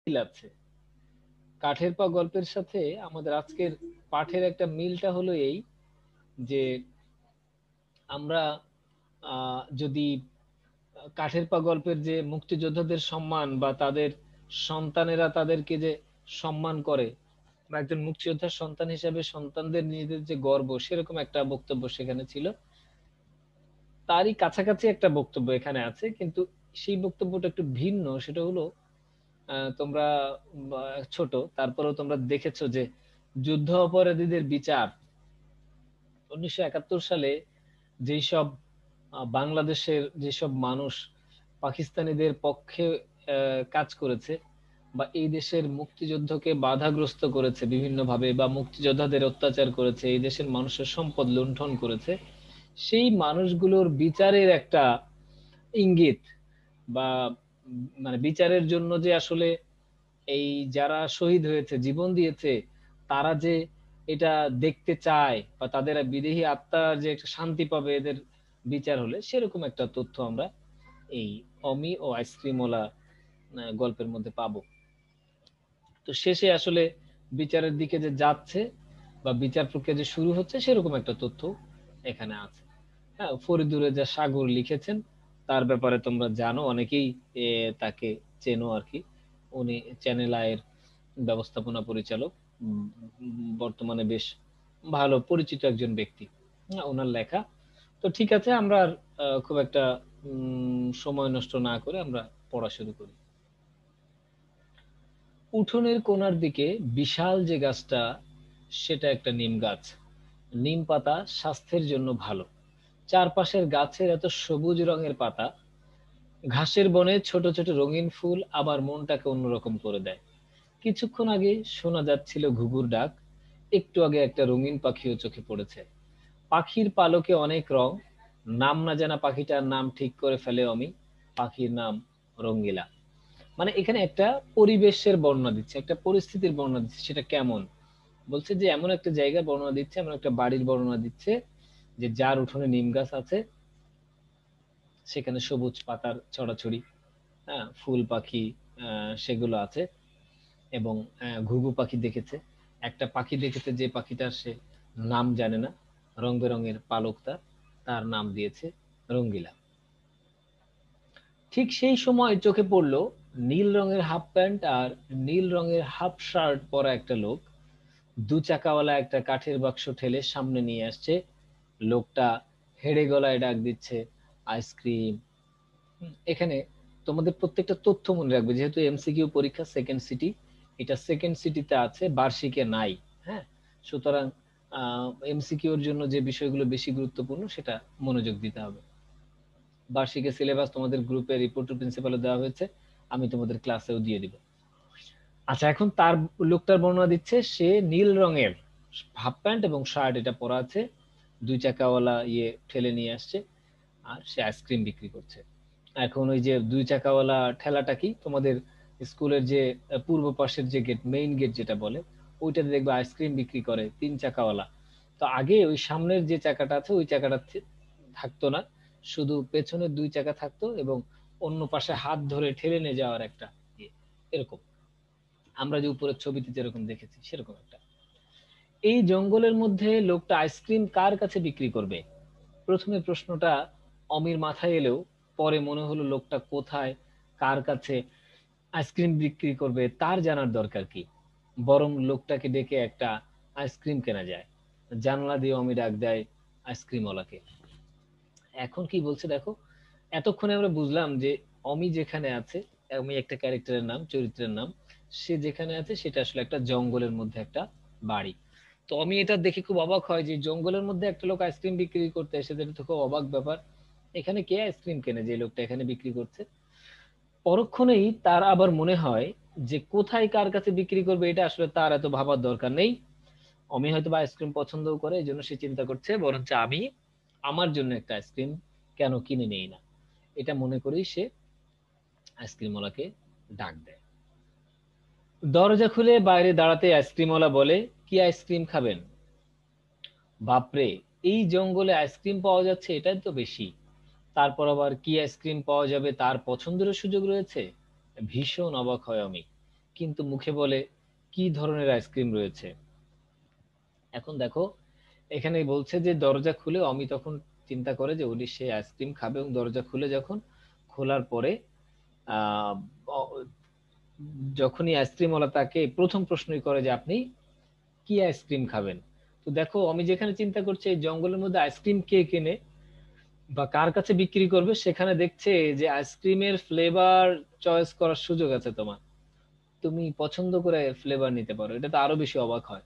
মিল আছে। কাঠের পা গল্পের সাথে আমাদের আজকের পাঠের একটা মিলটা হলো এই যে আমরা যদি কাঠের পা গল্পের যে মুক্তিযোদ্ধাদের সম্মান বা তাদের সন্তানেরা তাদেরকে যে সম্মান করে, বা একজন মুক্তিযোদ্ধার সন্তান হিসেবে সন্তানদের নিজেদের যে গর্ব, সেরকম একটা বক্তব্য সেখানে ছিল। তারই কাছাকাছি একটা বক্তব্য এখানে আছে, কিন্তু সেই বক্তব্যটা একটু ভিন্ন। সেটা হলো তোমরা ছোট, তারপরেও তোমরা দেখেছো যে যুদ্ধ অপরাধীদের বিচার 1971 সালে যেই সব বাংলাদেশের যেসব মানুষ পাকিস্তানিদের পক্ষে কাজ করেছে, বা এই দেশের মুক্তিযুদ্ধকে বাধাগ্রস্ত করেছে বিভিন্ন ভাবে, বা মুক্তিযোদ্ধাদের অত্যাচার করেছে, এই দেশের মানুষের সম্পদ লুণ্ঠন করেছে, সেই মানুষগুলোর বিচারের একটা ইঙ্গিত, বা মানে বিচারের জন্য যে আসলে এই যারা শহীদ হয়েছে, জীবন দিয়েছে, তারা যে এটা দেখতে চায়, বা তাদের বিদেহী আত্মার যে একটা শান্তি পাবে এদের বিচার হলে, সেরকম একটা তথ্য আমরা এই অমি ও আইসক্রিমওয়ালা গল্পের মধ্যে পাবো। তো শেষে আসলে বিচারের দিকে যে যাচ্ছে, বা বিচার প্রক্রিয়া যে শুরু হচ্ছে, সেরকম একটা তথ্য এখানে আছে। হ্যাঁ, ফরিদুর রেজা সাগর লিখেছেন, তার ব্যাপারে তোমরা জানো, অনেকেই তাকে চেনো আর কি। উনি চ্যানেল আয়ের ব্যবস্থাপনা পরিচালক, বর্তমানে বেশ ভালো পরিচিত একজন ব্যক্তি। ওনার লেখা। তো ঠিক আছে, আমরা আর খুব একটা সময় নষ্ট না করে আমরা পড়া শুরু করি। উঠোনের কোণার দিকে বিশাল যে গাছটা, সেটা একটা নিম গাছ। নিম পাতা স্বাস্থ্যের জন্য ভালো। চারপাশের গাছের এত সবুজ রঙের পাতা, ঘাসের বনে ছোট ছোট রঙিন ফুল আবার মনটাকে অন্যরকম করে দেয়। কিছুক্ষণ আগে শোনা যাচ্ছিল ঘুঘুর ডাক, একটু আগে একটা রঙিন পাখিও চোখে পড়েছে। পাখির পালকে অনেক রং, নাম না জানা পাখিটার নাম ঠিক করে ফেলে অমি। পাখির নাম রঙ্গিলা। মানে এখানে একটা পরিবেশের বর্ণনা দিচ্ছে, একটা পরিস্থিতির বর্ণনা দিচ্ছে। সেটা কেমন? বলছে যে এমন একটা জায়গার বর্ণনা দিচ্ছে, এমন একটা বাড়ির বর্ণনা দিচ্ছে, যে যার উঠোনে নিম গাছ আছে, সেখানে সবুজ পাতার ছড়াছড়ি, হ্যাঁ, ফুল পাখি সেগুলো আছে, এবং ঘুঘু পাখি দেখেছে। একটা পাখি দেখেছে, যে পাখিটার সে নাম জানে না, রং বেরঙের পালক তার, তার নাম দিয়েছে রঙ্গিলা। ঠিক সেই সময় চোখে পড়ল নীল রঙের হাফ প্যান্ট আর নীল রঙের হাফ শার্ট পরা একটা লোক, দু চাকাওয়ালা একটা কাঠের বাক্স ঠেলে সামনে নিয়ে আসছে। লোকটা হেড়ে গলায় ডাক দিচ্ছে, আইসক্রিম। এখানে তোমাদের প্রত্যেকটা তথ্য মনে রাখবে, যেহেতু এমসিকিউ পরীক্ষা, সেকেন্ড সিটি, এটা সেকেন্ড সিটিতে আছে, বার্ষিকে নাই। হ্যাঁ, সুতরাং এমসিকিউর জন্য যে বিষয়গুলো বেশি গুরুত্বপূর্ণ সেটা মনোযোগ দিতে হবে। বার্ষিকের সিলেবাস তোমাদের গ্রুপে রিপোর্ট টু প্রিন্সিপালে দেওয়া হয়েছে, আমি তোমাদের ক্লাসেও দিয়ে দিব। আচ্ছা, এখন তার লোকটার বর্ণনা দিচ্ছে, সে নীল রঙের হাফ প্যান্ট এবং শার্ট এটা পরা আছে, দুই চাকাওয়ালা ঠেলে নিয়ে আসছে, আর সে আইসক্রিম বিক্রি করছে। এখন ওই যে দুই চাকাওয়ালা ঠেলাটা কি, তোমাদের স্কুলের যে পূর্ব পাশের যে গেট, মেইন গেট যেটা বলে, ওইটাতে দেখবে আইসক্রিম বিক্রি করে তিন চাকাওয়ালা। তো আগে ওই সামনের যে চাকাটা আছে, ওই চাকাটা থাকতো না, শুধু পেছনের দুই চাকা থাকতো, এবং অন্য পাশে হাত ধরে ঠেলে নিয়ে যাওয়ার একটা এরকম, আমরা যে উপরের ছবিতে যেরকম দেখেছি সেরকম একটা। এই জঙ্গলের মধ্যে লোকটা আইসক্রিম কার কাছে বিক্রি করবে? প্রথমে প্রশ্নটা অমির মাথায় এলেও পরে মনে হলো, লোকটা কোথায়, কার কাছে আইসক্রিম বিক্রি করবে তার জানার দরকার কি, বরং লোকটাকে ডেকে একটা আইসক্রিম কেনা যায়। জানলা দিয়ে অমি ডাক দেয় আইসক্রিমওয়ালাকে। এখন কি বলছে দেখো, এতক্ষণে আমরা বুঝলাম যে অমি যেখানে আছে, অমি একটা ক্যারেক্টারের নাম, চরিত্রের নাম, সে যেখানে আছে সেটা আসলে একটা জঙ্গলের মধ্যে একটা বাড়ি। তো আমি এটা দেখে খুব অবাক হয় যে জঙ্গলের মধ্যে একটা লোক আইসক্রিম বিক্রি করতে এসে, এটা তো খুব অবাক ব্যাপার। এখানে কে আইসক্রিম কেনে যে লোকটা এখানে বিক্রি করছে? পরক্ষণেই তার আবার মনে হয় যে কোথায় কার কাছে বিক্রি করবে এটা আসলে তার এত ভাবার দরকার নেই। অমি হয়তো বা আইসক্রিম পছন্দও করে, এই জন্য সে চিন্তা করছে বরঞ্চ আমি আমার জন্য একটা আইসক্রিম কেন কিনে নেই না, এটা মনে করেই সে আইসক্রিমওয়ালাকে ডাক দেয়। দরজা খুলে বাইরে দাঁড়াতে আইসক্রিমওয়ালা বলে, কি আইসক্রিম খাবেন? বাপরে, এই জঙ্গলে আইসক্রিম পাওয়া যাচ্ছে এটাই তো বেশি। তারপর আবার কি আইসক্রিম পাওয়া যাবে তার পছন্দেরও সুযোগ রয়েছে। ভীষণ অবাক হয় আমি। কিন্তু মুখে বলে কি ধরনের আইসক্রিম রয়েছে। এখন দেখো, এখানে বলছে যে দরজা খুলে অমি তখন চিন্তা করে যে উনি সে আইসক্রিম খাবে, এবং দরজা খুলে যখন খোলার পরে আহ অ- যখনই আইসক্রিমওয়ালা তাকে প্রথম প্রশ্নই করে যে আপনি কি আইসক্রিম খাবেন। তো দেখো, আমি যেখানে চিন্তা করছি এই জঙ্গলের মধ্যে আইসক্রিম কে কেনে বা কার কাছে বিক্রি করবে, সেখানে দেখছে যে আইসক্রিমের ফ্লেভার চয়েস করার সুযোগ আছে তোমার, তুমি পছন্দ করে ফ্লেভার নিতে পারো। এটা তো আরো বেশি অবাক হয়।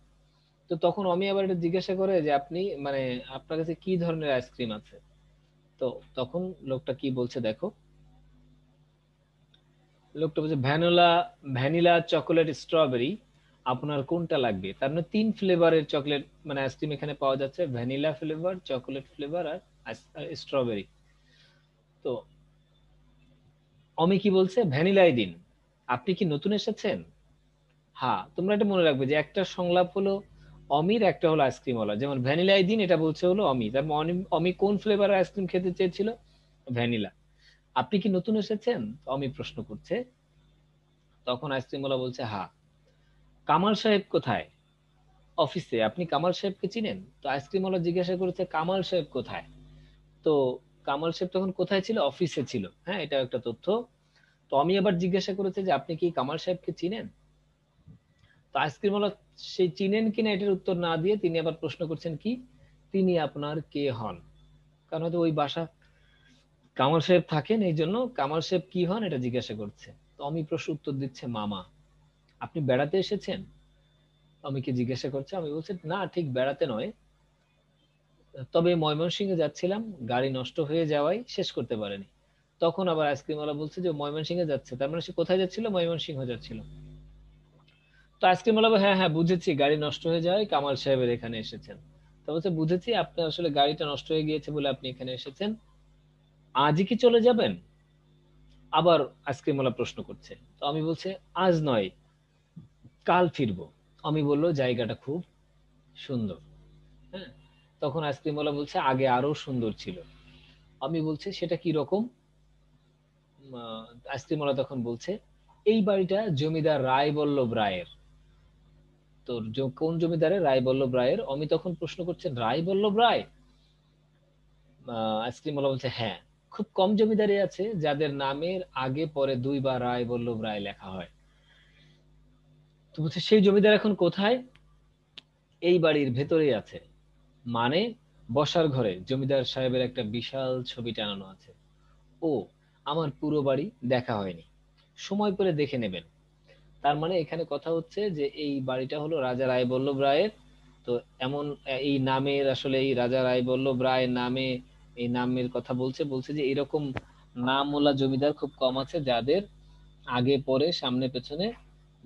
তো তখন আমি আবার এটা জিজ্ঞাসা করে যে আপনি মানে আপনার কাছে কি ধরনের আইসক্রিম আছে। তো তখন লোকটা কি বলছে দেখো, লোকটা বলছে ভ্যানিলা, ভ্যানিলা চকোলেট স্ট্রবেরি, আপনার কোনটা লাগবে। তার মানে 3 ফ্লেভারের চকলেট মানে আইসক্রিম এখানে পাওয়া যাচ্ছে, ভ্যানিলা ফ্লেভার, চকোলেট ফ্লেভার আর স্ট্রবেরি। তো অমি কি বলছে, ভ্যানিলাই দিন, আপনি কি নতুন এসেছেন। হ্যাঁ, তোমরা এটা মনে রাখবে যে একটা সংলাপ হলো অমির, একটা হলো আইসক্রিম ওয়ালা। যেমন ভ্যানিলাই দিন, এটা বলছে হলো অমি, তার মানে অমি কোন ফ্লেভারের আইসক্রিম খেতে চেয়েছিল, ভ্যানিলা। আপনি কি নতুন এসেছেন, অমি প্রশ্ন করছে। তখন আইসক্রিম ওয়ালা বলছে হ্যাঁ। কামাল সাহেব কোথায়, অফিসে, আপনি কামাল সাহেবকে চিনেন। তো আইসক্রিম ওয়ালা জিজ্ঞাসা করেছে কামাল সাহেব কোথায়। তো কামাল সাহেব তখন কোথায় ছিল, অফিসে ছিল। হ্যাঁ, এটা একটা তথ্য। তো আমি আবার জিজ্ঞাসা করেছে যে আপনি কি কামাল সাহেবকে চিনেন। তো আইসক্রিমওয়ালা সেই চিনেন কিনা এটার উত্তর না দিয়ে তিনি আবার প্রশ্ন করছেন কি, তিনি আপনার কে হন। কারণ হয়তো ওই বাসা কামাল সাহেব থাকেন, এই জন্য কামাল সাহেব কি হন এটা জিজ্ঞাসা করছে। তো আমি প্রশ্ন উত্তর দিচ্ছে মামা। আপনি বেড়াতে এসেছেন, অমিকে জিজ্ঞাসা করছে। আমি বলছি না, ঠিক বেড়াতে নয়, তবে ময়মনসিংহে যাচ্ছিলাম, গাড়ি নষ্ট হয়ে যাওয়ায় শেষ করতে পারেনি। তখন আবার আইসক্রিমওয়ালা বলছে যে ময়মনসিংহে যাচ্ছে, তার মানে সে কোথায় যাচ্ছিল, ময়মনসিংহ যাচ্ছিল। তো আইসক্রিমওয়ালা বলে, হ্যাঁ হ্যাঁ বুঝেছি, গাড়ি নষ্ট হয়ে যাওয়ায় কামাল সাহেবের এখানে এসেছেন। তো বলছে বুঝেছি, আপনি আসলে গাড়িটা নষ্ট হয়ে গিয়েছে বলে আপনি এখানে এসেছেন, আজই কি চলে যাবেন। আবার আইসক্রিমওয়ালা প্রশ্ন করছে। তো আমি বলছে আজ নয়, কাল ফিরবো। আমি বললো জায়গাটা খুব সুন্দর। হ্যাঁ, তখন আইসক্রিমওয়ালা বলছে আগে আরো সুন্দর ছিল। আমি বলছি সেটা কি রকম। আইসক্রিমওয়ালা তখন বলছে এই বাড়িটা জমিদার রায়বল্লভ রায়ের। তো কোন জমিদারের, রায়বল্লভ রায়ের। আমি তখন প্রশ্ন করছেন রায়বল্লভ রায়। আইসক্রিমওয়ালা বলছে হ্যাঁ, খুব কম জমিদারি আছে যাদের নামের আগে পরে দুইবার রায়বল্লভ রায় লেখা হয়। তো বলছে সেই জমিদার এখন কোথায়, এই বাড়ির ভেতরেই আছে, মানে বসার ঘরে জমিদার সাহেবের একটা বিশাল ছবি টানানো আছে। ও, আমার পুরো বাড়ি দেখা হয়নি, সময় করে দেখে নেবেন। তার মানে এখানে কথা হচ্ছে যে এই বাড়িটা হলো রাজা রায়বল্লভ রায়ের। তো এমন এই নামের আসলে এই রাজা রায়বল্লভ রায় নামে, এই নামের কথা বলছে, বলছে যে এরকম নামওয়ালা জমিদার খুব কম আছে যাদের আগে পরে সামনে পেছনে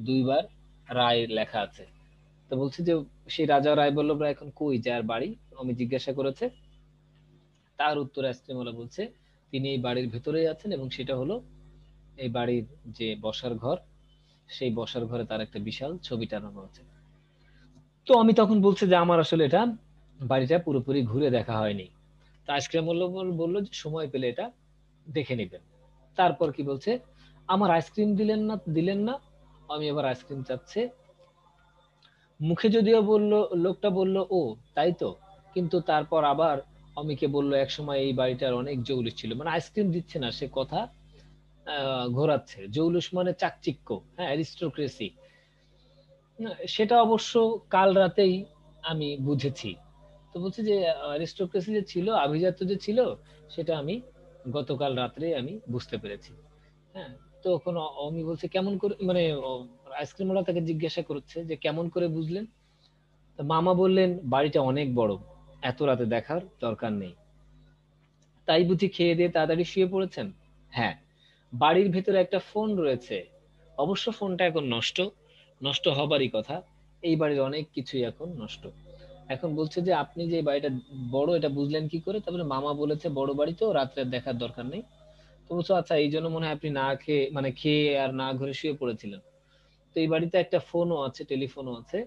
দুইবার রায় লেখা আছে। তো বলছে যে সেই রাজা রায়বল্লভ রায় এখন কই, যার বাড়ি আমি জিজ্ঞাসা করেছে। তার উত্তরে আইসক্রিমওয়ালা বলছে তিনি এই বাড়ির ভেতরেই আছেন, এবং সেটা হলো এই বাড়ির যে বসার ঘর, সেই বসার ঘরে তার একটা বিশাল ছবি টানানো আছে। তো আমি তখন বলছে যে আমার আসলে এটা বাড়িটা পুরোপুরি ঘুরে দেখা হয়নি। তা আইসক্রিম বললো বললো যে সময় পেলে এটা দেখে নিবেন। তারপর কি বলছে, আমার আইসক্রিম দিলেন না। আমি আবার আইসক্রিম চাচ্ছে। মুখে যদিও বলল, লোকটা বলল ও তাই তো, কিন্তু তারপর আবার অমিকে বলল এক সময় এই বাড়িটার অনেক জৌলুস ছিল। মানে আইসক্রিম দিচ্ছে না, সে কথা ঘোরাচ্ছে। জৌলুস মানে চাকচিক্য, হ্যাঁ, অ্যারিস্টোক্রেসি। সেটা অবশ্য কাল রাতেই আমি বুঝেছি। তো বলছি যে অ্যারিস্টোক্রেসি যে ছিল, আভিজাত্য যে ছিল, সেটা আমি গতকাল রাত্রে আমি বুঝতে পেরেছি। হ্যাঁ। তো এখন অমি বলছে কেমন করে, মানে আইসক্রিম ওরা তাকে জিজ্ঞাসা করছে যে কেমন করে বুঝলেন। তো মামা বললেন বাড়িটা অনেক বড়, এত রাতে দেখার দরকার নেই। তাই বুঝি খেয়ে দিয়ে তাড়াতাড়ি শুয়ে পড়েছেন। হ্যাঁ, বাড়ির ভেতরে একটা ফোন রয়েছে, অবশ্য ফোনটা এখন নষ্ট, নষ্ট হবারই কথা। এই বাড়ির অনেক কিছুই এখন নষ্ট। এখন বলছে যে আপনি যে বাড়িটা বড় এটা বুঝলেন কি করে। তারপরে মামা বলেছে বড় বাড়ি তো রাত্রে দেখার দরকার নেই। তো বলছো আচ্ছা, এই জন্য মনে হয় আপনি না খেয়ে মানে খেয়ে আর না ঘরে শুয়ে পড়েছিলেন। তো এই বাড়িতে একটা ফোনও আছে, টেলিফোনও আছে।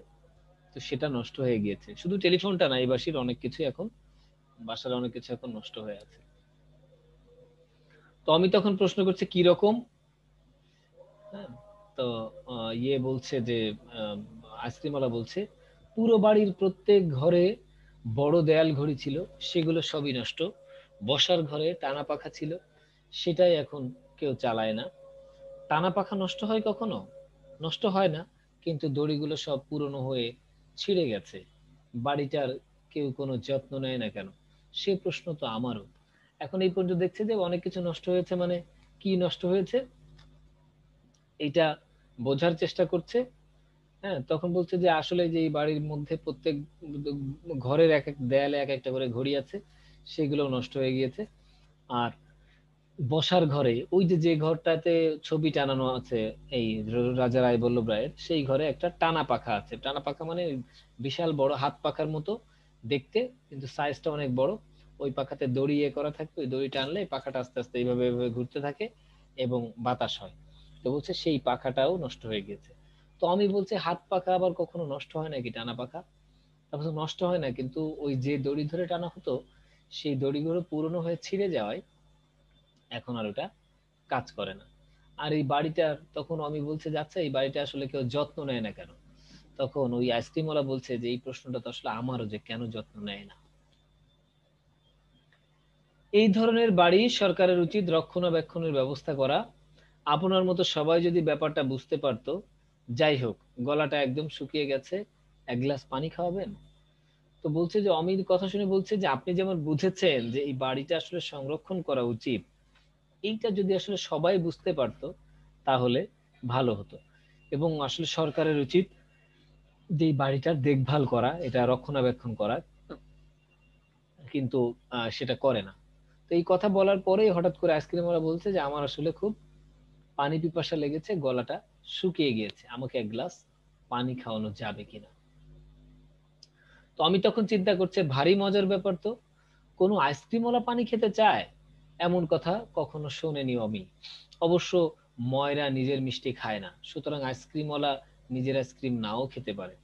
তো সেটা নষ্ট হয়ে গিয়েছে। শুধু টেলিফোনটা না, এই বাড়ির অনেক কিছু এখন, বাসার অনেক কিছু এখন নষ্ট হয়ে আছে। তো আমি তখন প্রশ্ন করছি কি রকম। হ্যাঁ, তো বলছে যে আইসক্রিমওয়ালা বলছে পুরো বাড়ির প্রত্যেক ঘরে বড় দেয়াল ঘড়ি ছিল, সেগুলো সবই নষ্ট। বসার ঘরে টানা পাখা ছিল, সেটাই এখন কেউ চালায় না। টানা পাখা নষ্ট হয় কখনো? নষ্ট হয় না, কিন্তু দড়িগুলো সব পুরনো হয়ে ছিঁড়ে গেছে। বাড়িটার কেউ কোনো যত্ন নেয় না কেন? সে প্রশ্ন তো আমারও। এখন এই পর্যন্ত দেখছে যে অনেক কিছু নষ্ট হয়েছে, মানে কি নষ্ট হয়েছে এটা বোঝার চেষ্টা করছে। হ্যাঁ, তখন বলছে যে আসলে যে এই বাড়ির মধ্যে প্রত্যেক ঘরের এক এক দেয়ালে এক একটা করে ঘড়ি আছে, সেগুলো নষ্ট হয়ে গিয়েছে। আর বসার ঘরে ওই যে যে ঘরটাতে ছবি টানানো আছে এই রাজা রায়বল্লভ রায়ের, সেই ঘরে একটা টানা পাখা আছে। টানা পাখা মানে বিশাল বড় হাত পাখার মতো দেখতে, কিন্তু সাইজটা অনেক বড়। ওই পাখাতে দড়ি করা থাকে, ওই দড়ি টানলে পাখাটা আস্তে আস্তে এইভাবে এইভাবে ঘুরতে থাকে এবং বাতাস হয়। তো বলছে সেই পাখাটাও নষ্ট হয়ে গেছে। তো আমি বলছি হাত পাখা আবার কখনো নষ্ট হয় নাকি, টানা পাখা? তারপর নষ্ট হয় না, কিন্তু ওই যে দড়ি ধরে টানা হতো, সেই দড়িগুলো পুরনো হয়ে ছিঁড়ে যাওয়ায় এখন আর ওটা কাজ করে না। আর এই বাড়িটার, তখন আমি বলছে যাচ্ছে এই বাড়িটা আসলে কেউ যত্ন নেয় না কেন? তখন ওই আইসক্রিমওয়ালা বলছে যে এই প্রশ্নটা তো আসলে আমারও, যে কেন যত্ন নেয় না। এই ধরনের বাড়ি সরকারের উচিত রক্ষণাবেক্ষণের ব্যবস্থা করা। আপনার মতো সবাই যদি ব্যাপারটা বুঝতে পারতো। যাই হোক, গলাটা একদম শুকিয়ে গেছে, এক গ্লাস পানি খাওয়াবেন? তো বলছে যে অমির কথা শুনে বলছে যে আপনি যেমন বুঝেছেন যে এই বাড়িটা আসলে সংরক্ষণ করা উচিত, এইটা যদি আসলে সবাই বুঝতে পারতো তাহলে ভালো হতো। এবং আসলে সরকারের উচিত যে এই বাড়িটার দেখভাল করা, এটা রক্ষণাবেক্ষণ করা, কিন্তু সেটা করে না। তো এই কথা বলার পরেই হঠাৎ করে আইসক্রিমওয়ালা বলছে যে আমার আসলে খুব পানি পিপাসা লেগেছে, গলাটা শুকিয়ে গিয়েছে, আমাকে এক গ্লাস পানি খাওয়ানো যাবে কিনা। তো আমি তখন চিন্তা করছে ভারী মজার ব্যাপার তো, কোনো আইসক্রিমওয়ালা পানি খেতে চায়? এমন কথা কখনো শোনেনি আমি। অবশ্য ময়রা নিজের মিষ্টি খায় না, সুতরাং আইসক্রিমওয়ালা নিজের আইসক্রিম নাও খেতে পারে।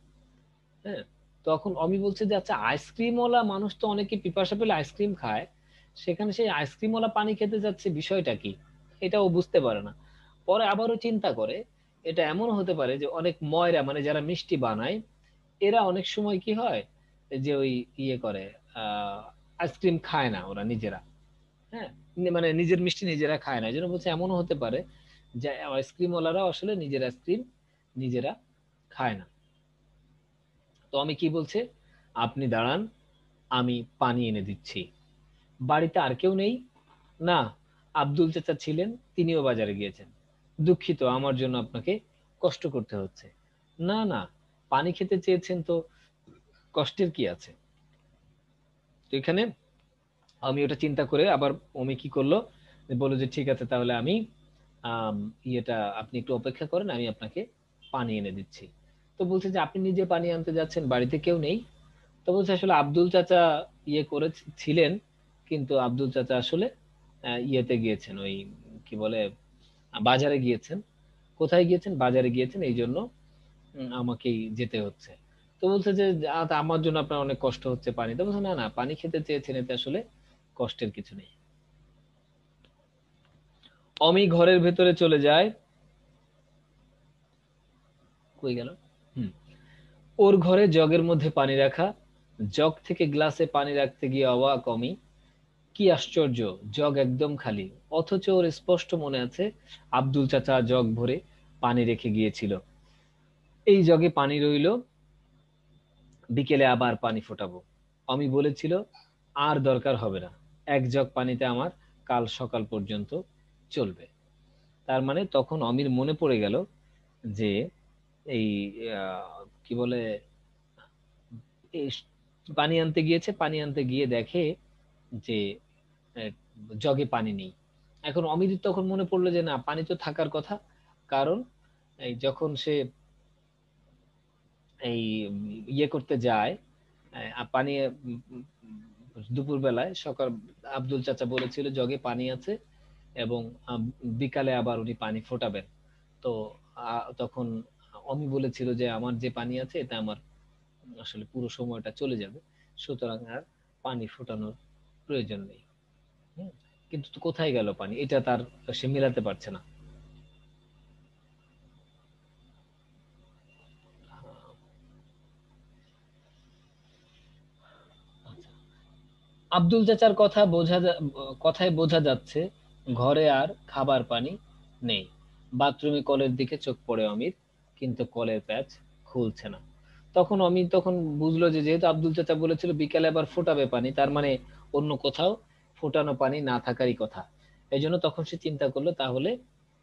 হ্যাঁ, তখন আমি বলছি যে আচ্ছা আইসক্রিমওয়ালা মানুষ তো অনেকে পিপাসা পেলে আইসক্রিম খায়, সেখানে সেই আইসক্রিমওয়ালা পানি খেতে যাচ্ছে, বিষয়টা কি? এটাও বুঝতে পারে না। পরে আবারও চিন্তা করে এটা এমন হতে পারে যে অনেক ময়রা, মানে যারা মিষ্টি বানায়, এরা অনেক সময় কি হয় যে ওই করে আহ আইসক্রিম খায় না ওরা নিজেরা। হ্যাঁ, মানে নিজের মিষ্টি নিজেরা খায় না, এই জন্য বলছে এমনও হতে পারে যে আইসক্রিম ওয়ালারাও আসলে নিজের আইসক্রিম নিজেরা খায় না। তো আমি কি বলছে, আপনি দাঁড়ান, আমি পানি এনে দিচ্ছি। বাড়িতে আর কেউ নেই? না, আব্দুল চাচা ছিলেন, তিনিও বাজারে গিয়েছেন। দুঃখিত, আমার জন্য আপনাকে কষ্ট করতে হচ্ছে। না না, পানি খেতে চেয়েছেন তো, কষ্টের কি আছে? তো এখানে আমি ওটা চিন্তা করে আবার অমি কি করলো, বললো যে ঠিক আছে তাহলে আমি আম, আপনি একটু অপেক্ষা করেন, আমি আপনাকে পানি এনে দিচ্ছি। তো বলছে যে আপনি নিজে পানি আনতে যাচ্ছেন, বাড়িতে কেউ নেই? তো বলছে আসলে আব্দুল চাচা করে ছিলেন, কিন্তু আব্দুল চাচা আসলে গিয়েছেন, ওই কি বলে বাজারে গিয়েছেন। কোথায় গিয়েছেন? বাজারে গিয়েছেন, এই জন্য আমাকেই যেতে হচ্ছে। তো বলছে যে তা আমার জন্য আপনার অনেক কষ্ট হচ্ছে পানি। তো বলছে না না, পানি খেতে চেয়েছেন, এতে আসলে কষ্টের কিছু নেই। অমি ঘরের ভেতরে চলে যায়। কই গেল? হুম, ওর ঘরে জগের মধ্যে পানি রাখা। জগ থেকে গ্লাসে পানি রাখতে গিয়ে অবাক অমি। কি আশ্চর্য, জগ একদম খালি, অথচ ওর স্পষ্ট মনে আছে আব্দুল চাচা জগ ভরে পানি রেখে গিয়েছিল। এই জগে পানি রইলো, বিকেলে আবার পানি ফোটাবো। অমি বলেছিল আর দরকার হবে না, এক জগ পানিতে আমার কাল সকাল পর্যন্ত চলবে। তার মানে তখন অমির মনে পড়ে গেল যে এই কি বলে এই পানি আনতে গিয়েছে, পানি আনতে গিয়ে দেখে যে আহ, জগে পানি নেই। এখন অমির তখন মনে পড়লো যে না, পানি তো থাকার কথা। কারণ এই যখন সে এই করতে যায়, পানি দুপুর বেলায় সকাল আব্দুল চাচা বলেছিল জগে পানি আছে, এবং বিকালে আবার উনি পানি ফোটাবেন। তো তখন অমি বলেছিল যে আমার যে পানি আছে এটা আমার আসলে পুরো সময়টা চলে যাবে, সুতরাং আর পানি ফোটানোর প্রয়োজন নেই। হুম, কিন্তু তো কোথায় গেল পানি, এটা তার সে মেলাতে পারছে না। আব্দুল চাচার কথায় বোঝা যাচ্ছে ঘরে আর খাবার পানি নেই। বাথরুমে কলের দিকে চোখ পড়ে অমির, কিন্তু কলের প্যাচ খুলছে না। তখন বুঝলো যে যেহেতু আব্দুল চাচা বলেছিল বিকালে আবার ফোটাবে পানি, তার মানে অন্য কোথাও ফোটানো পানি না থাকারই কথা। এই জন্য তখন সে চিন্তা করলো তাহলে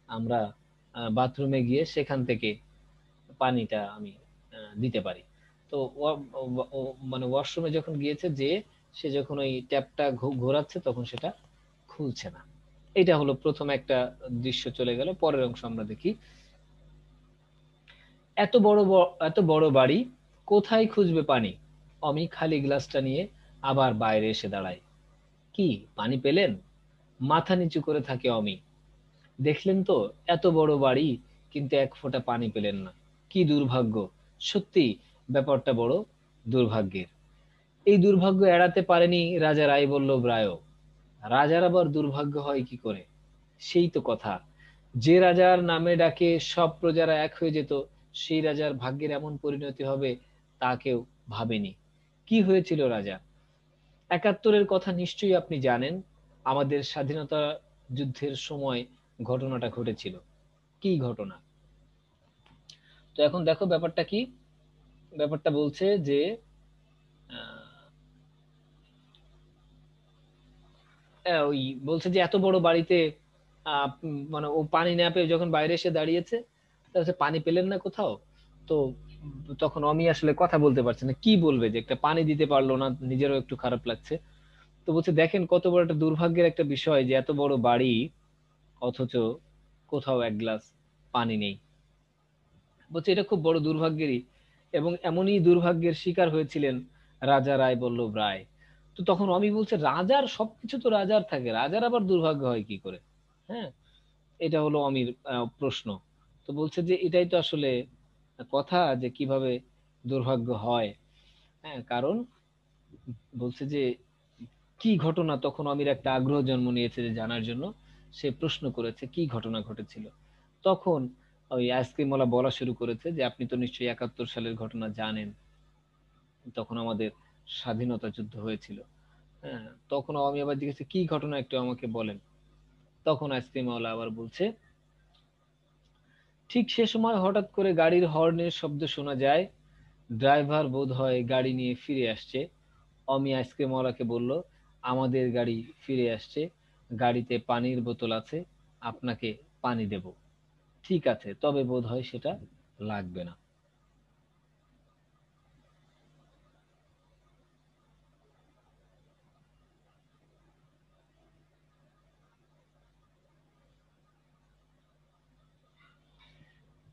আমরা বাথরুমে গিয়ে সেখান থেকে পানিটা আমি দিতে পারি। তো মানে ওয়াশরুমে যখন গিয়েছে, যে সে যখন ওই ট্যাপটা ঘোরাচ্ছে তখন সেটা খুলছে না। এটা হলো প্রথম একটা দৃশ্য। চলে গেল, পরের অংশ আমরা দেখি। এত বড় বাড়ি, কোথায় খুঁজবে পানি? অমি খালি গ্লাসটা নিয়ে আবার বাইরে এসে দাঁড়ায়। কি, পানি পেলেন? মাথা নিচু করে থাকে অমি। দেখলেন তো, এত বড় বাড়ি, কিন্তু এক ফোঁটা পানি পেলেন না। কি দুর্ভাগ্য! সত্যি ব্যাপারটা বড় দুর্ভাগ্যের। এই দুর্ভাগ্য এড়াতে পারেনি রাজা রায়বল্লভ রায়ও। রাজার আবার দুর্ভাগ্য হয় কি করে? সেই তো কথা। যে রাজার নামে ডাকে সব প্রজারা এক হয়ে যেত, সেই রাজার ভাগ্যের এমন পরিণতি হবে তা কেউ ভাবেনি। কি হয়েছিল রাজা? ৭১-এর কথা নিশ্চয়ই আপনি জানেন। আমাদের স্বাধীনতা যুদ্ধের সময় ঘটনাটা ঘটেছিল। কি ঘটনা? তো এখন দেখো ব্যাপারটা কি। ব্যাপারটা বলছে যে আহ, ওই বলছে যে এত বড় বাড়িতে মানে ও পানি না পেয়ে যখন বাইরে এসে দাঁড়িয়েছে, তা হচ্ছে পানি পেলেন না কোথাও। তো তখন অমি আসলে কথা বলতে পারছে না, কি বলবে, যে একটা পানি দিতে পারলো না, নিজেরও একটু খারাপ লাগছে। তো বলছে দেখেন কত বড় একটা দুর্ভাগ্যের একটা বিষয়, যে এত বড় বাড়ি অথচ কোথাও এক গ্লাস পানি নেই। বলছে এটা খুব বড় দুর্ভাগ্যেরই, এবং এমনই দুর্ভাগ্যের শিকার হয়েছিলেন রাজা রায়বল্লভ রায়। তো তখন অমি বলছে রাজার সবকিছু তো রাজার থাকে, রাজার আবার দুর্ভাগ্য হয় কি করে? হ্যাঁ, এটা হলো অমির প্রশ্ন। তো বলছে যে এটাই তো আসলে কথা, যে কিভাবে দুর্ভাগ্য হয়। হ্যাঁ, কারণ বলছে যে কি ঘটনা, তখন অমির একটা আগ্রহ জন্ম নিয়েছে যে জানার জন্য। সে প্রশ্ন করেছে কি ঘটনা ঘটেছিল। তখন ওই আইসক্রিমওয়ালা বলা শুরু করেছে যে আপনি তো নিশ্চয়ই ৭১ সালের ঘটনা জানেন, তখন আমাদের স্বাধীনতা যুদ্ধ হয়েছিল। হ্যাঁ, তখন আমি আবার জিজ্ঞেস কি ঘটনা একটু আমাকে বলেন। তখন আইসক্রিমওয়ালা আবার বলছে ঠিক সে সময় হঠাৎ করে গাড়ির হর্নের শব্দ শোনা যায়। ড্রাইভার বোধহয় গাড়ি নিয়ে ফিরে আসছে। অমি আইসক্রিমওয়ালাকে বলল, আমাদের গাড়ি ফিরে আসছে, গাড়িতে পানির বোতল আছে, আপনাকে পানি দেব। ঠিক আছে, তবে বোধহয় সেটা লাগবে না।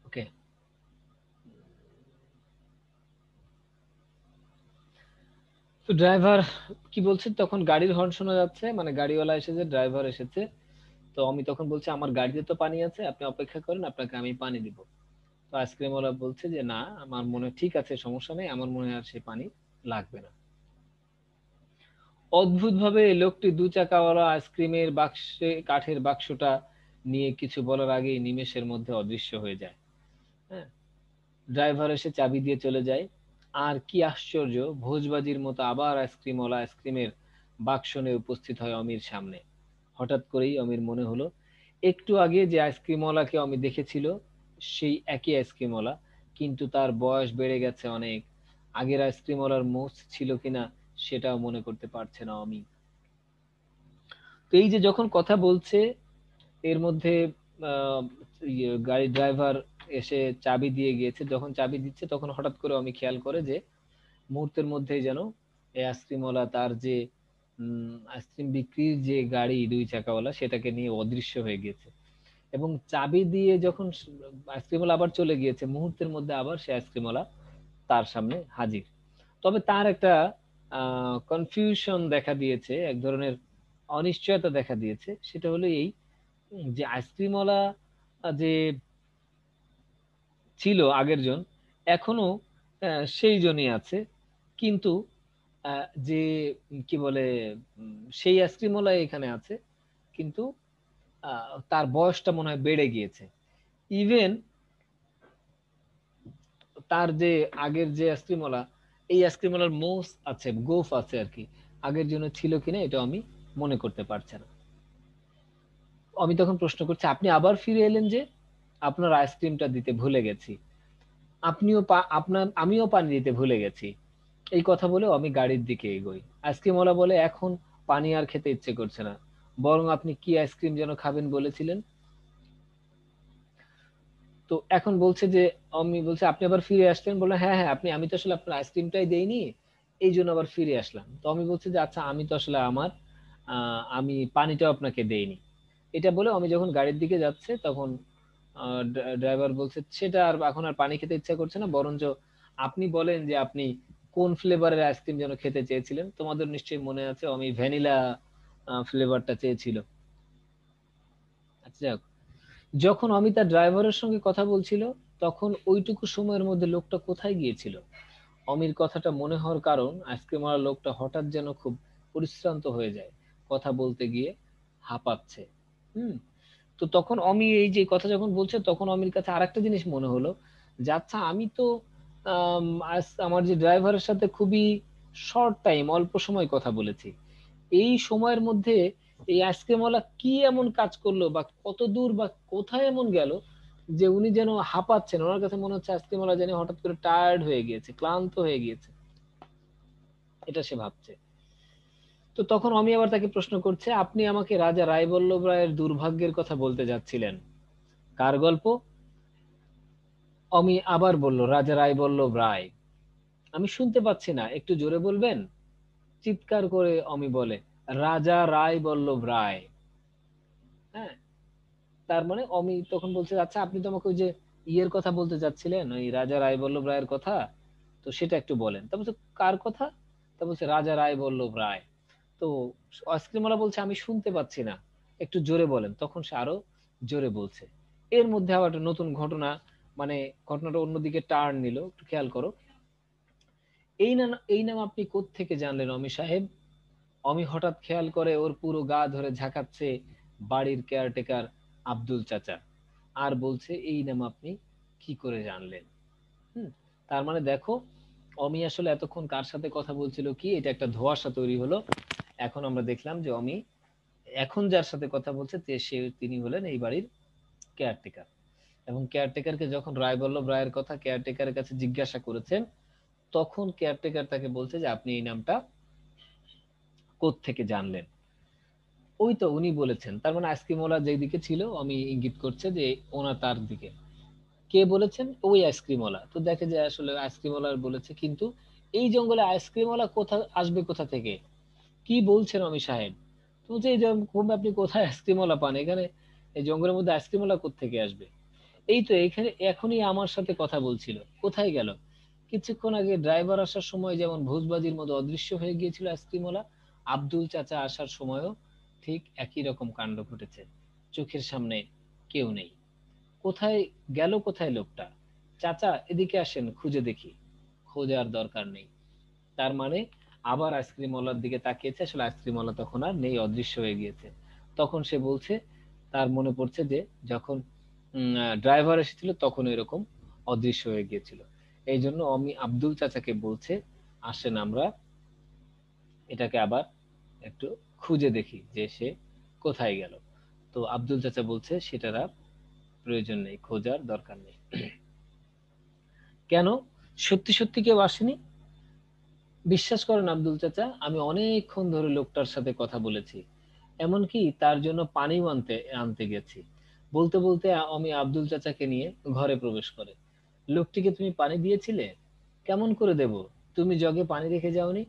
ওকে। তো ড্রাইভার কি বলছে, তখন গাড়ির হর্ন শোনা যাচ্ছে, মানে গাড়িওয়ালা এসেছে, ড্রাইভার এসেছে। তো আমি তখন বলছি আমার গাড়িতে তো পানি আছে, আপনি অপেক্ষা করেন, আপনাকে আমি পানি দিব। তো আইসক্রিমওয়ালা বলছে যে না, আমার মনে ঠিক আছে, সমস্যা নেই, আমার মনে হয় আর সেই পানি লাগবে না। অদ্ভুত ভাবে লোকটি ২ চাকাওয়ালা আইসক্রিমের বাক্সে কাঠের বাক্সটা নিয়ে কিছু বলার আগেই নিমেষের মধ্যে অদৃশ্য হয়ে যায়। হ্যাঁ, ড্রাইভার এসে চাবি দিয়ে চলে যায়। আর কি আশ্চর্য, ভোজবাজির মতো আবার আইসক্রিমওয়ালা আইসক্রিমের বাক্স নিয়ে উপস্থিত হয় অমির সামনে। হঠাৎ করেই অমির মনে হলো একটু আগে যে আইসক্রিমওয়ালাকে অমি দেখেছিল সেই একই আইসক্রিমওয়ালা, কিন্তু তার বয়স বেড়ে গেছে অনেক। আগের আইসক্রিমওয়ালার মুখ ছিল কিনা সেটাও মনে করতে পারছে না অমি। তো এই যে যখন কথা বলছে এর মধ্যে আহ, গাড়ি ড্রাইভার এসে চাবি দিয়ে গিয়েছে, যখন চাবি দিচ্ছে তখন হঠাৎ করে আমি খেয়াল করে যে মুহূর্তের মধ্যেই যেন এই আইসক্রিমওয়ালা তার যে আইসক্রিম বিক্রির যে গাড়ি ২ চাকাওয়ালা সেটাকে নিয়ে অদৃশ্য হয়ে গিয়েছে। এবং চাবি দিয়ে যখন আইসক্রিমওয়ালা আবার চলে গিয়েছে, মুহূর্তের মধ্যে আবার সে আইসক্রিমওয়ালা তার সামনে হাজির। তবে তার একটা কনফিউশন দেখা দিয়েছে, এক ধরনের অনিশ্চয়তা দেখা দিয়েছে। সেটা হলো এই, যে আইসক্রিমওয়ালা যে ছিল আগের জন, এখনো সেই জনই আছে, কিন্তু যে কি বলে সেই আইসক্রিমওয়ালা এখানে আছে, কিন্তু তার বয়সটা মনে হয় বেড়ে গিয়েছে। ইভেন তার যে আগের যে আইসক্রিমওয়ালা, এই আইসক্রিমওয়ালার মোস আছে, গোফ আছে আর কি, আগের জন্য ছিল কিনা এটা আমি মনে করতে পারছে না। আমি তখন প্রশ্ন করছি, আপনি আবার ফিরে এলেন যে? আপনার আইসক্রিমটা দিতে ভুলে গেছি। আমিও পানি দিতে ভুলে গেছি। এই কথা বলেও আমি গাড়ির দিকে এগোই। আইসক্রিমওয়ালা বলে, এখন পানি আর খেতে ইচ্ছে করছে না, বরং আপনি কি আইসক্রিম যেন খাবেন বলেছিলেন? তো এখন বলছে যে, আমি বলছি আপনি আবার ফিরে আসলেন? বলে, হ্যাঁ হ্যাঁ, আমি তো আসলে আপনার আইসক্রিমটাই দেইনি, এই জন্য আবার ফিরে আসলাম। তো আমি বলছি যে, আচ্ছা আমি তো আসলে আমি পানিটাও আপনাকে দেইনি। এটা বলে আমি যখন গাড়ির দিকে যাচ্ছে তখন ড্রাইভার বলছে, সেটা আর এখন আর পানি খেতে ইচ্ছা করছে না, বরঞ্চ আপনি বলেন যে আপনি কোন ফ্লেভারের আইসক্রিম যেন খেতে চেয়েছিলেন। তোমাদের নিশ্চয়ই মনে আছে আমি ভ্যানিলা ফ্লেভারটা চেয়েছিল। আচ্ছা যাক, যখন আমি তার ড্রাইভারের সঙ্গে কথা বলছিল তখন ওইটুকু সময়ের মধ্যে লোকটা কোথায় গিয়েছিল? অমির কথাটা মনে হওয়ার কারণ, আইসক্রিমওয়ালা লোকটা হঠাৎ যেন খুব পরিশ্রান্ত হয়ে যায়, কথা বলতে গিয়ে হাঁপাচ্ছে। হুম। তো তখন অমি এই যে কথা যখন বলছে তখন অমির কাছে আরেকটা জিনিস মনে হলো যে, আচ্ছা আমি তো আমার যে ড্রাইভারের সাথে খুবই শর্ট টাইম, অল্প সময় কথা বলেছি। এই সময়ের মধ্যে এই আইসক্রিমওয়ালা কি এমন কাজ করলো বা কত দূর বা কোথায় এমন গেল যে উনি যেন হাঁপাচ্ছেন? ওনার কাছে মনে হচ্ছে আইসক্রিমওয়ালা যেন হঠাৎ করে টায়ার্ড হয়ে গিয়েছে, ক্লান্ত হয়ে গিয়েছে, এটা সে ভাবছে। তো তখন আমি আবার তাকে প্রশ্ন করছে, আপনি আমাকে রাজা রায়বল্লভ রায়ের দুর্ভাগ্যের কথা বলতে যাচ্ছিলেন, কার গল্প? অমি আবার বলল, রাজা রায়বল্লভ রায়। আমি শুনতে পাচ্ছি না, একটু জোরে বলবেন? চিৎকার করে অমি বলে, রাজা রায়বল্লভ রায়। হ্যাঁ। তার মানে অমি তখন বলছে, আচ্ছা আপনি তো আমাকে ওই যে ইয়ের কথা বলতে চাচ্ছিলেন, ওই রাজা রায়বল্লভ রায়ের কথা, তো সেটা একটু বলেন। তা বলছে, কার কথা? তা বলছে, রাজা রায়বল্লভ রায়। তো আইসক্রিমওয়ালা বলছে, আমি শুনতে পাচ্ছি না, একটু জোরে বলেন। তখন সে আরো জোরে বলছে। এর মধ্যে আবার একটা নতুন ঘটনা, মানে ঘটনাটা অন্যদিকে টার্ন নিল, একটু খেয়াল করো। এই নাম আপনি কোত্থেকে জানলেন অমি সাহেব? অমি হঠাৎ খেয়াল করে ওর পুরো গা ধরে ঝাঁকাচ্ছে বাড়ির কেয়ারটেকার আব্দুল চাচা, আর বলছে, এই নাম আপনি কি করে জানলেন? হুম। তার মানে দেখো, অমি আসলে এতক্ষণ কার সাথে কথা বলছিল, কি এটা একটা ধোঁয়াশা তৈরি হলো। এখন আমরা দেখলাম যে অমি এখন যার সাথে কথা বলছে তিনি হলেন এই বাড়ির কেয়ারটেকার। এবং কেয়ারটেকারকে যখন রায়বল্লভ রায়ের কথা কেয়ারটেকারের কাছে জিজ্ঞাসা করেছেন, তখন কেয়ারটেকার তাকে বলছে যে, আপনি এই নামটা কোত্থেকে জানলেন? ওই তো উনি বলেছেন। তার মানে আইসক্রিমওয়ালা যেদিকে ছিল, আমি ইঙ্গিত করছে যে ওনা তার দিকে। কে বলেছেন? ওই আইসক্রিমওয়ালা। তো দেখে যে আসলে আইসক্রিমওয়ালা বলেছে, কিন্তু এই জঙ্গলে আইসক্রিমওয়ালা আসবে কোথা থেকে? কি বলছেন অমি সাহেব? তো বলছে, এই জঙ্গলে আপনি কোথায় আইসক্রিমওয়ালা পান? এখানে এই জঙ্গলের মধ্যে আইসক্রিমওয়ালা কোত্থেকে আসবে? এই তো এখানে এখনই আমার সাথে কথা বলছিল, কোথায় গেল? কিছুক্ষণ আগে ড্রাইভার আসার সময় যেমন ভোজবাজির মতো অদৃশ্য হয়ে গিয়েছিল আইসক্রিমওয়ালা, আব্দুল চাচা আসার সময়ও ঠিক একই রকম কাণ্ড ঘটেছে। চোখের সামনে কেউ নেই। কোথায় গেল, কোথায় লোকটা? চাচা এদিকে আসেন, খুঁজে দেখি। খোঁজার দরকার নেই। তার মানে আবার আইসক্রিমওয়ালার দিকে তাকিয়েছে, আসলে আইসক্রিমওয়ালা তখন আর নেই, অদৃশ্য হয়ে গিয়েছে। তখন সে বলছে, তার মনে পড়ছে যে যখন ড্রাইভার এসেছিল তখন এরকম অদৃশ্য হয়ে গিয়েছিল। এই জন্য আমি আব্দুল চাচাকে বলছে, আসেন আমরা এটাকে আবার একটু খুঁজে দেখি যে সে কোথায় গেল। তো আব্দুল চাচা বলছে, সেটার আর প্রয়োজন নেই, খোঁজার দরকার নেই। কেন? সত্যি সত্যি কেউ আসেনি? বিশ্বাস করেন আব্দুল চাচা, আমি অনেকক্ষণ ধরে লোকটার সাথে কথা বলেছি, এমনকি তার জন্য পানিও আনতে আনতে গেছি। বলতে বলতে আমি আব্দুল চাচাকে নিয়ে ঘরে প্রবেশ করে। লোকটিকে তুমি পানি দিয়েছিলে? কেমন করে দেব? তুমি জগে পানি রেখে যাওনি?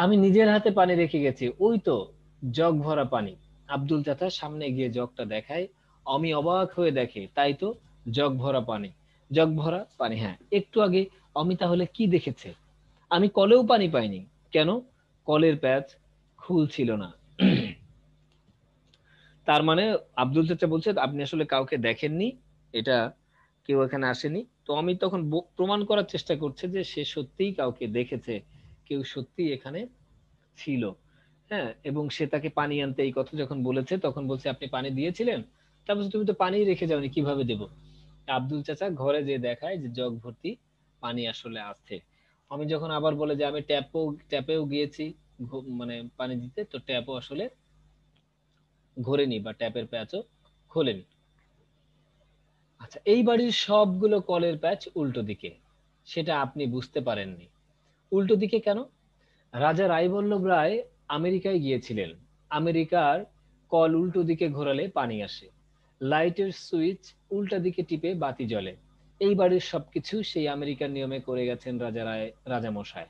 আমি নিজের হাতে পানি রেখে গেছি, ওই তো জগ ভরা পানি। আব্দুল চাচা সামনে গিয়ে জগটা দেখায়। আমি অবাক হয়ে দেখে, তাই তো, জগ ভরা পানি। জগ ভরা পানি, হ্যাঁ। একটু আগে অমি তাহলে কি দেখেছে? আমি কলেও পানি পাইনি। কেন? কলের প্যাচ খুলছিল না। তার মানে আব্দুল চাচা বলছে, আপনি আসলে কাউকে দেখেননি, এটা কেউ এখানে আসেনি। তো আমি তখন প্রমাণ করার চেষ্টা করছে যে সে সত্যিই কাউকে দেখেছে, কেউ সত্যিই এখানে ছিল। হ্যাঁ, এবং সে তাকে পানি আনতে এই কথা যখন বলেছে তখন বলছে, আপনি পানি দিয়েছিলেন? তারপর তুমি তো পানি রেখে যাওনি, কিভাবে দেব? আব্দুল চাচা ঘরে যে দেখায় যে জগ ভর্তি পানি আসলে আছে। আমি যখন আবার বলে যে আমি ট্যাপেও গিয়েছি, মানে পানি দিতে, তো ট্যাপও আসলে ঘোরেনি বা ট্যাপের প্যাচও খোলেনি। আচ্ছা, এই বাড়ির সবগুলো কলের প্যাচ উল্টো দিকে, সেটা আপনি বুঝতে পারেননি। উল্টো দিকে কেন? রাজা রায়বল্লভ রায় আমেরিকায় গিয়েছিলেন। আমেরিকার কল উল্টো দিকে ঘোরালে পানি আসে, লাইটের সুইচ উল্টা দিকে টিপে বাতি জ্বলে। এই বাড়ির সবকিছু সেই আমেরিকার নিয়মে করে গেছেন রাজামশাই।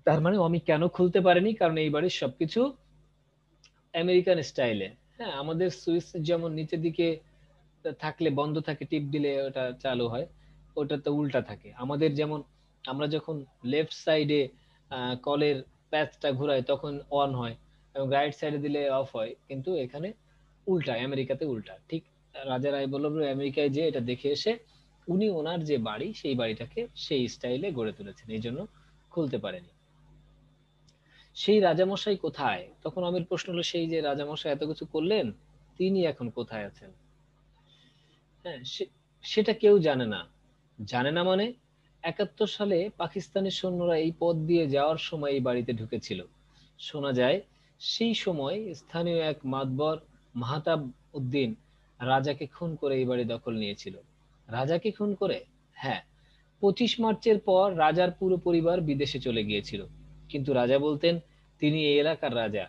তার মানে আমি কেন খুলতে পারিনি, কারণ এই বাড়ির সবকিছু আমেরিকান স্টাইলে। হ্যাঁ, আমাদের সুইচ যেমন নিচের দিকে থাকলে বন্ধ থাকে, টিপ দিলে ওটা চালু হয়, ওটা তো উল্টা থাকে। আমাদের যেমন আমরা যখন লেফট সাইডে কলের প্যাচটা ঘুরাই তখন অন হয়, এবং রাইট সাইডে দিলে অফ হয়, কিন্তু এখানে উল্টা, আমেরিকাতে উল্টা। ঠিক রাজা রায়বল্লভ আমেরিকায় যে এটা দেখে এসে উনি ওনার যে বাড়ি সেই বাড়িটাকে সেই স্টাইলে গড়ে তুলেছেন, এই জন্য খুলতে পারেনি। সেই রাজামশাই কোথায়? তখন আমির প্রশ্ন হলো, সেই যে রাজামশাই এত কিছু করলেন, তিনি এখন কোথায় আছেন? হ্যাঁ, সেটা কেউ জানে না। জানে না মানে, 71 সালে পাকিস্তানি সৈন্যরা এই পথ দিয়ে যাওয়ার সময় এই বাড়িতে ঢুকেছিল। শোনা যায় সেই সময় স্থানীয় এক মাতবর মাহতাব উদ্দিন রাজাকে খুন করে এই বাড়ি দখল নিয়েছিল। রাজাকে খুন করে? হ্যাঁ। 25 মার্চের পর রাজার পুরো পরিবার বিদেশে চলে গিয়েছিল, কিন্তু রাজা বলতেন তিনি এই এলাকার রাজা,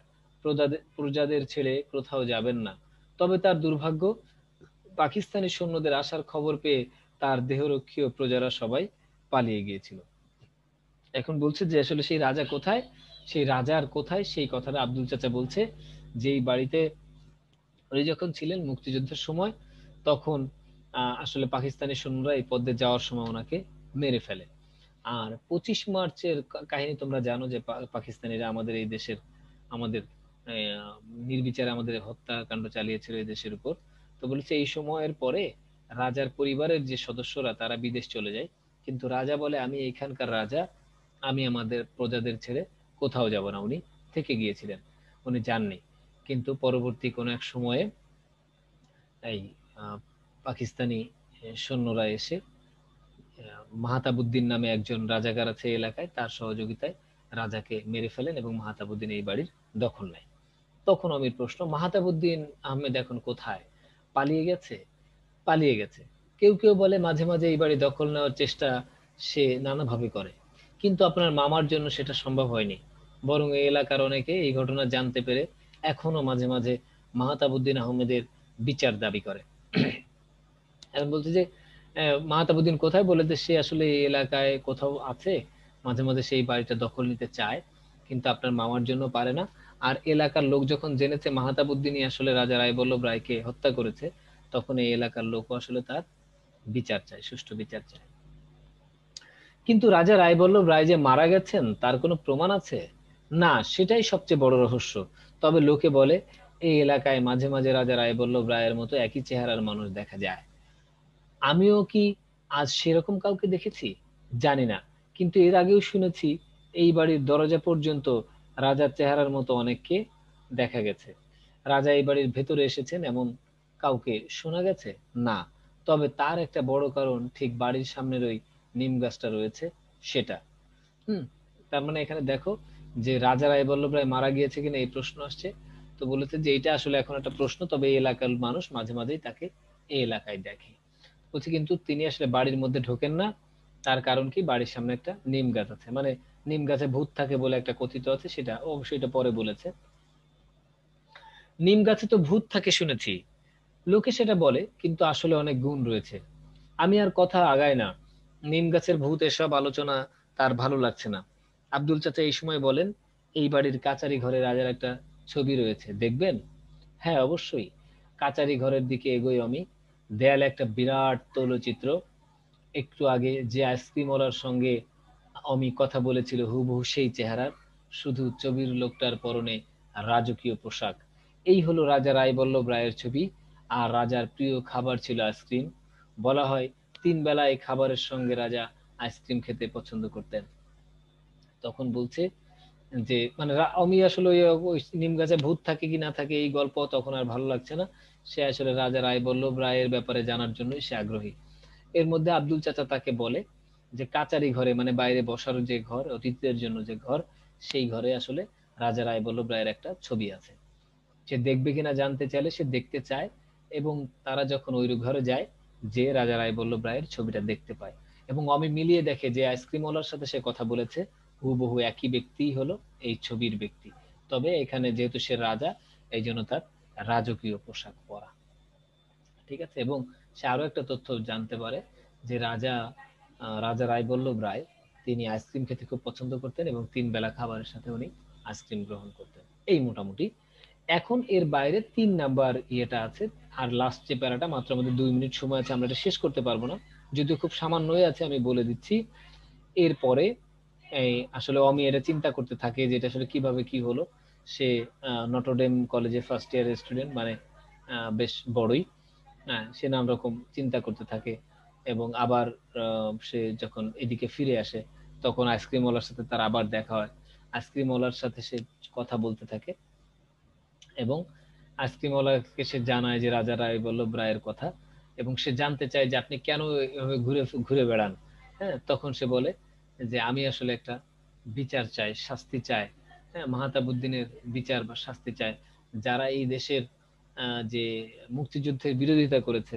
প্রজাদের ছেড়ে কোথাও যাবেন না। তবে তার দুর্ভাগ্য, পাকিস্তানি সৈন্যদের আসার খবর পেয়ে তার দেহরক্ষী ও প্রজারা সবাই পালিয়ে গিয়েছিল। এখন বলছে যে আসলে সেই রাজা কোথায়, সেই রাজার কোথায় সেই কথাটা আব্দুল চাচা বলছে, যে এই বাড়িতে উনি যখন ছিলেন মুক্তিযুদ্ধের সময়, তখন আসলে পাকিস্তানি সৈন্যরা এই পথে যাওয়ার সময় ওনাকে মেরে ফেলে। আর 25 মার্চের কাহিনী তোমরা জানো, যে পাকিস্তানিরা আমাদের এই দেশের, আমাদের নির্বিচারে আমাদের হত্যাকাণ্ড চালিয়েছিল এই দেশের উপর। তো বলেছে এই সময়ের পরে রাজার পরিবারের যে সদস্যরা তারা বিদেশ চলে যায়, কিন্তু রাজা বলে আমি এখানকার রাজা, আমি আমাদের প্রজাদের ছেড়ে কোথাও যাব না। উনি থেকে গিয়েছিলেন, উনি যাননি। কিন্তু পরবর্তী কোনো এক সময়ে এই পাকিস্তানি সৈন্যরা এসে মাহতাবুদ্দিন নামে একজন রাজাকার আছে এই এলাকায়, তার সহযোগিতায় রাজাকে মেরে ফেলেন এবং মাহতাবুদ্দিন এই বাড়ির দখল নেয়। তখন আমির প্রশ্ন, মাহতাবুদ্দিন আহমেদ এখন কোথায়? পালিয়ে গেছে? পালিয়ে গেছে। কেউ কেউ বলে মাঝে মাঝে এই বাড়ি দখল নেওয়ার চেষ্টা সে নানাভাবে করে, কিন্তু আপনার মামার জন্য সেটা সম্ভব হয়নি। বরং এই এলাকার অনেকে এই ঘটনা জানতে পেরে এখনো মাঝে মাঝে মাহতাবুদ্দিন আহমেদের বিচার দাবি করে। এখন বলছে যে মাহতাবুদ্দিন কোথায়, বলে যে সে আসলে এই এলাকায় কোথাও আছে, মাঝে মাঝে সেই বাড়িটা দখল নিতে চায়, কিন্তু আপনার মামার জন্য পারে না। আর এলাকার লোক যখন জেনেছে মাহতাবুদ্দিনই আসলে রাজা রায়বল্লভ রায়কে হত্যা করেছে, তখন এই এলাকার লোকও আসলে তার বিচার চায়, সুষ্ঠু বিচার চায়। কিন্তু রাজা রায়বল্লভ রায় যে মারা গেছেন তার কোনো প্রমাণ আছে? না, সেটাই সবচেয়ে বড় রহস্য। তবে লোকে বলে এই এলাকায় মাঝে মাঝে রাজা রায়বল্লভ রায়ের মতো একই চেহারার মানুষ দেখা যায়। আমিও কি আজ সেরকম কাউকে দেখেছি জানি না, কিন্তু এর আগেও শুনেছি এই বাড়ির দরজা পর্যন্ত রাজার চেহারার মতো অনেককে দেখা গেছে। রাজা এই বাড়ির ভেতরে এসেছেন এমন কাউকে শোনা গেছে না। তবে তার একটা বড় কারণ ঠিক বাড়ির সামনের ওই নিম গাছটা রয়েছে সেটা। হুম। তার মানে এখানে দেখো যে রাজা রায়বল্লভ রায় মারা গিয়েছে কিনা এই প্রশ্ন আসছে। তো বলেছে যে এটা আসলে এখন একটা প্রশ্ন, তবে এই এলাকার মানুষ মাঝে মাঝেই তাকে এই এলাকায় দেখে। বলছে কিন্তু তিনি আসলে বাড়ির মধ্যে ঢোকেন না। তার কারণ কি, বাড়ির সামনে একটা নিম গাছ আছে, মানে নিম গাছে ভূত থাকে বলে একটা কথিত আছে, সেটা অবশ্যই এটা পরে বলেছে। নিম গাছে তো ভূত থাকে শুনেছি, লোকে সেটা বলে, কিন্তু আসলে অনেক গুণ রয়েছে। আমি আর কথা আগাই না, নিম গাছের ভূত এসব আলোচনা তার ভালো লাগছে না। আব্দুল চাচা এই সময় বলেন, এই বাড়ির কাচারি ঘরে রাজার একটা ছবি রয়েছে, দেখবেন? হ্যাঁ, অবশ্যই। কাচারি ঘরের দিকে এগোই আমি। দেয়ালে একটা বিরাট তৈলচিত্র, একটু আগে যে আইসক্রিমওয়ালার সঙ্গে অমি কথা বলেছিল হুবহু সেই চেহারার, শুধু ছবির লোকটার পরনে রাজকীয় পোশাক। এই হলো রাজা রায়বল্লভ রায়ের ছবি। আর রাজার প্রিয় খাবার ছিল আইসক্রিম। বলা হয় 3 বেলা এই খাবারের সঙ্গে রাজা আইসক্রিম খেতে পছন্দ করতেন। তখন বলছে যে মানে অমি আসলে ওই নিম গাছে ভূত থাকে কি না থাকে এই গল্প তখন আর ভালো লাগছে না। সে আসলে রাজা রায়বল্লভ রায়ের ব্যাপারে জানার জন্যই সে আগ্রহী। এর মধ্যে আব্দুল চাচা তাকে বলে যে কাচারি ঘরে, মানে বাইরে বসার যে ঘর, অতিথিদের জন্য যে ঘর, সেই ঘরে আসলে রাজা রায়বল্লভ রায়ের একটা ছবি আছে। সে দেখবে কিনা জানতে চাইলে সে দেখতে চায়, এবং তারা যখন ওই ঘরে যায়, যে রাজা রায়বল্লভ রায়ের ছবিটা দেখতে পায়, এবং অমি মিলিয়ে দেখে যে আইসক্রিমওয়ালার সাথে সে কথা বলেছে হুবহু একই ব্যক্তিই হলো এই ছবির ব্যক্তি। তবে এখানে যেহেতু সে রাজা, এই জন্য তার রাজকীয় পোশাক পরা। ঠিক আছে। এবং সে আরো একটা তথ্য জানতে পারে যে রাজা রায়বল্লভ রায় তিনি আইসক্রিম খেতে খুব পছন্দ করতেন, এবং 3 বেলা খাবারের সাথে উনি আইসক্রিম গ্রহণ করতেন। এই মোটামুটি। এখন এর বাইরে 3 নাম্বার ইয়েটা আছে। আর লাস্ট যে প্যারাটা, মাত্র আমাদের 2 মিনিট সময় আছে, আমরা এটা শেষ করতে পারবো না, যদিও খুব সামান্যই আছে, আমি বলে দিচ্ছি। এরপরে এই আসলে অমি এটা চিন্তা করতে থাকে যে এটা আসলে কিভাবে কি হলো। সে নটরডেম কলেজে ফার্স্ট ইয়ারের স্টুডেন্ট, মানে বেশ বড়ই। হ্যাঁ, সে নানা রকম চিন্তা করতে থাকে, এবং আবার সে যখন এদিকে ফিরে আসে, তখন আইসক্রিমওয়ালার সাথে তার আবার দেখা হয়। আইসক্রিমওয়ালার সাথে সে কথা বলতে থাকে, এবং আইসক্রিমওয়ালাকে সে জানায় যে রাজা রায়বল্লভ রায়ের কথা, এবং সে জানতে চায় যে আপনি কেন এভাবে ঘুরে ঘুরে বেড়ান। হ্যাঁ, তখন সে বলে যে আমি আসলে একটা বিচার চাই, শাস্তি চাই। হ্যাঁ, মাহতাবউদ্দিনের বিচার বা শাস্তি চাই। যারা এই দেশের যে মুক্তিযুদ্ধের বিরোধিতা করেছে,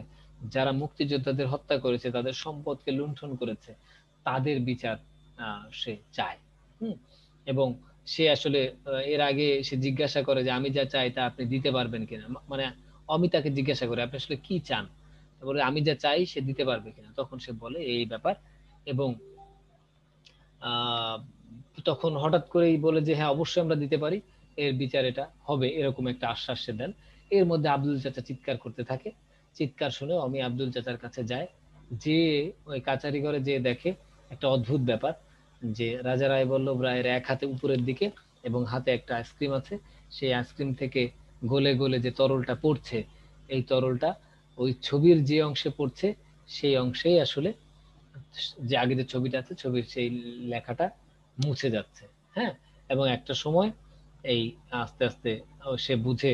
যারা মুক্তিযোদ্ধাদের হত্যা করেছে, তাদের সম্পদকে লুণ্ঠন করেছে, তাদের বিচার সে চায়। হুম। এবং সে আসলে এর আগে সে জিজ্ঞাসা করে যে আমি যা চাই তা আপনি দিতে পারবেন কিনা। মানে অমিতাকে জিজ্ঞাসা করে আপনি আসলে কি চান, বলে আমি যা চাই সে দিতে পারবে কিনা। তখন সে বলে এই ব্যাপার। এবং আহ তখন হঠাৎ করেই বলে যে হ্যাঁ, অবশ্যই আমরা দিতে পারি, এর বিচার এটা হবে, এরকম একটা আশ্বাস সে দেন। এর মধ্যে আব্দুল চাচা চিৎকার করতে থাকে। চিৎকার শুনে আমি আব্দুল চাচার কাছে যায়, যে ওই কাচারি ঘরে যে দেখে একটা অদ্ভুত ব্যাপার, যে রাজা রায়বল্লভ রায়ের এক হাতে উপরের দিকে এবং হাতে একটা আইসক্রিম আছে। সেই আইসক্রিম থেকে গলে গলে যে তরলটা পড়ছে, এই তরলটা ওই ছবির যে অংশে পড়ছে, সেই অংশেই আসলে যে আগে যে ছবিটা আছে, ছবির সেই লেখাটা মুছে যাচ্ছে। হ্যাঁ। এবং একটা সময় এই আস্তে আস্তে সে বুঝে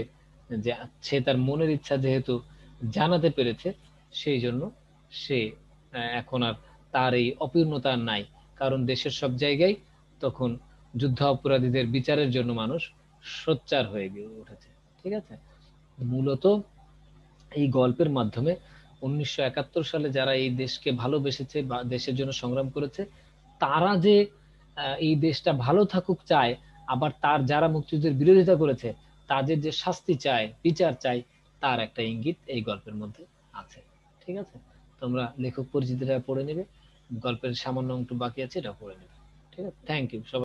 যে সে তার মনের ইচ্ছা যেহেতু জানাতে পেরেছে, সেই জন্য সে এখন আর তার এই অপূর্ণতা আর নাই। কারণ দেশের সব জায়গায় তখন যুদ্ধ অপরাধীদের বিচারের জন্য মানুষ সোচ্চার হয়ে গিয়ে উঠেছে। ঠিক আছে। মূলত এই গল্পের মাধ্যমে 1971 সালে যারা এই দেশকে ভালোবেসেছে বা দেশের জন্য সংগ্রাম করেছে, তারা যে এই দেশটা ভালো থাকুক চায়, আবার তার যারা মুক্তিযুদ্ধের বিরোধিতা করেছে তাদের যে শাস্তি চায়, বিচার চায়, তার একটা ইঙ্গিত এই গল্পের মধ্যে আছে। ঠিক আছে। তোমরা লেখক পরিচিতিটা পড়ে নেবে, গল্পের সামান্য একটু বাকি আছে, এটা পড়ে নেবে। ঠিক আছে। থ্যাংক ইউ সবাই।